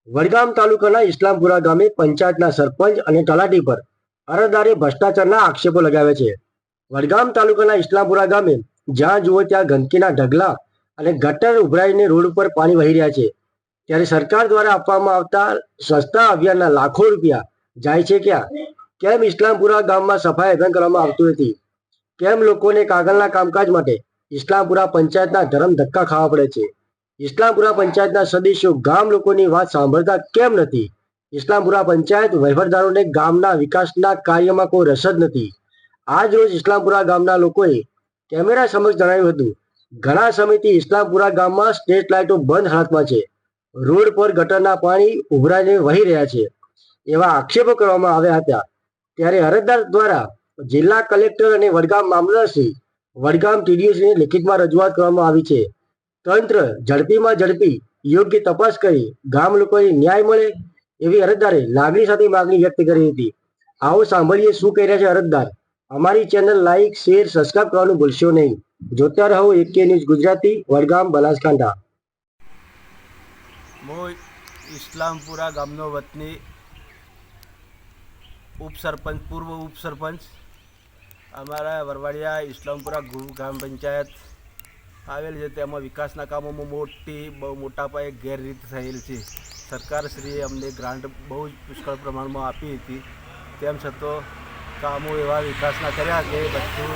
વડગામ તાલુકાના ઇસ્લામપુરા ગામે પંચાયતના સરપંચ અને તલાટી પર અરજદારે ભ્રષ્ટાચારના આક્ષેપો લગાવ્યા છે. વડગામ તાલુકાના ઇસ્લામપુરા ગામે જ્યાં જુઓ ત્યાં ગંદકીના ઢગલા અને ગટર ઉભરાઈને રોડ ઉપર પાણી વહી રહ્યા છે. ત્યારે સરકાર દ્વારા આપવામાં આવતા સ્વચ્છતા અભિયાનના લાખો રૂપિયા જાય છે ક્યાં? કેમ ઇસ્લામપુરા ગામમાં સફાઈ અભિયાન કરવામાં આવતું નથી? કેમ લોકોને કાગળના કામકાજ માટે ઇસ્લામપુરા પંચાયતના ધરમ ધક્કા ખાવા પડે છે? ઇસ્લામપુરા પંચાયતના સદસ્યો ગામ લોકોની વાત સાંભળતા કેમ નથી? ઇસ્લામપુરા પંચાયત વહીવટદારોને ગામના વિકાસના કાર્યમાં કોઈ રસ જ નથી. આજ રોજ ઇસ્લામપુરા ગામના લોકોએ કેમેરા સમક્ષ જણાવ્યું હતું, ઘણા સમયથી ઇસ્લામપુરા ગામમાં સ્ટ્રીટ લાઇટો બંધ હાલતમાં છે, રોડ પર ગટરના પાણી ઉભરાઈને વહી રહ્યા છે, એવા આક્ષેપો કરવામાં આવ્યા હતા. ત્યારે અરજદાર દ્વારા જિલ્લા કલેક્ટર અને વડગામ મામલતદારશ્રી, વડગામ ટીડીઓશ્રીને લેખિતમાં રજૂઆત કરવામાં આવી છે. તંત્ર ઝડપીમાં ઝડપી યોગ્ય તપાસ કરી ગામ લોકોને ન્યાય મળે એવી અરજદારે લાગણી સાથે માગણી વ્યક્ત કરી હતી. આવો સાંભળીએ શું કહી રહ્યા છે અરજદાર. અમારી ચેનલ લાઈક, શેર, સબસ્ક્રાઇબ કરવાનું ભૂલશો નહીં. જોતા રહો AK ન્યૂઝ ગુજરાતી, વડગામ, બનાસકાંઠા. હું ઇસ્લામપુરા ગામનો વતની ઉપસરપંચ, પૂર્વ ઉપસરપંચ. અમારા વરવાડિયા ઇસ્લામપુરા ગ્રામ પંચાયત આવેલ છે, તેમાં વિકાસના કામોમાં બહુ મોટા પાયે ગેરરીત થયેલ છે. સરકારશ્રીએ અમને ગ્રાન્ટ બહુ જ પુષ્કળ પ્રમાણમાં આપી હતી, તેમ છતાં કામો એવા વિકાસના કર્યા કે બધું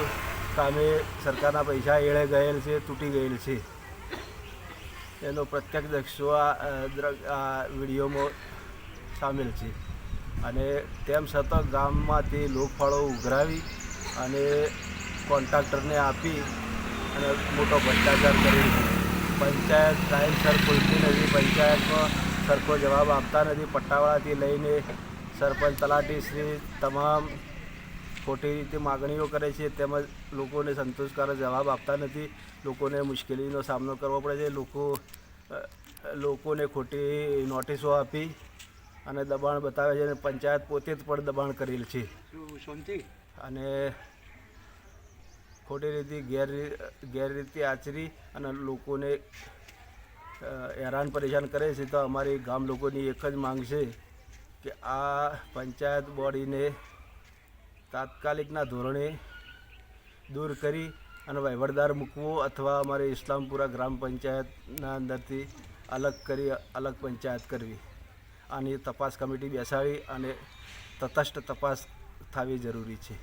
કામે સરકારના પૈસા એળે ગયેલ છે, તૂટી ગયેલ છે. એનો પ્રત્યક્ષ દક્ષો આ વિડીયોમાં સામેલ છે. અને તેમ છતાં ગામમાંથી લોકફાળો ઉઘરાવી અને કોન્ટ્રાક્ટરને આપી અને મોટો ભ્રષ્ટાચાર કરી છે. પંચાયત ટાઈમસર ખુલતી નથી, પંચાયતમાં સરખો જવાબ આપતા નથી. પટ્ટાવાળાથી લઈને સરપંચ, તલાટીશ્રી તમામ ખોટી રીતે માગણીઓ કરે છે, તેમજ લોકોને સંતોષકારક જવાબ આપતા નથી. લોકોને મુશ્કેલીનો સામનો કરવો પડે છે. લોકોને ખોટી નોટિસો આપી અને દબાણ બતાવે છે, અને પંચાયત પોતે જ પણ દબાણ કરેલ છે અને ખોટી રીતે ગેરરીતિ આચરી અને લોકોને હેરાન પરેશાન કરે છે. તો અમારી ગામ લોકોની એક જ માંગ છે કે આ પંચાયત બોડીને તાત્કાલિકના ધોરણે દૂર કરી અને વહીવટદાર મૂકવો, અથવા અમારે ઇસ્લામપુરા ગ્રામ પંચાયતના અંદરથી અલગ કરી અલગ પંચાયત કરવી. આની તપાસ કમિટી બેસાડી અને તટસ્થ તપાસ થવી જરૂરી છે.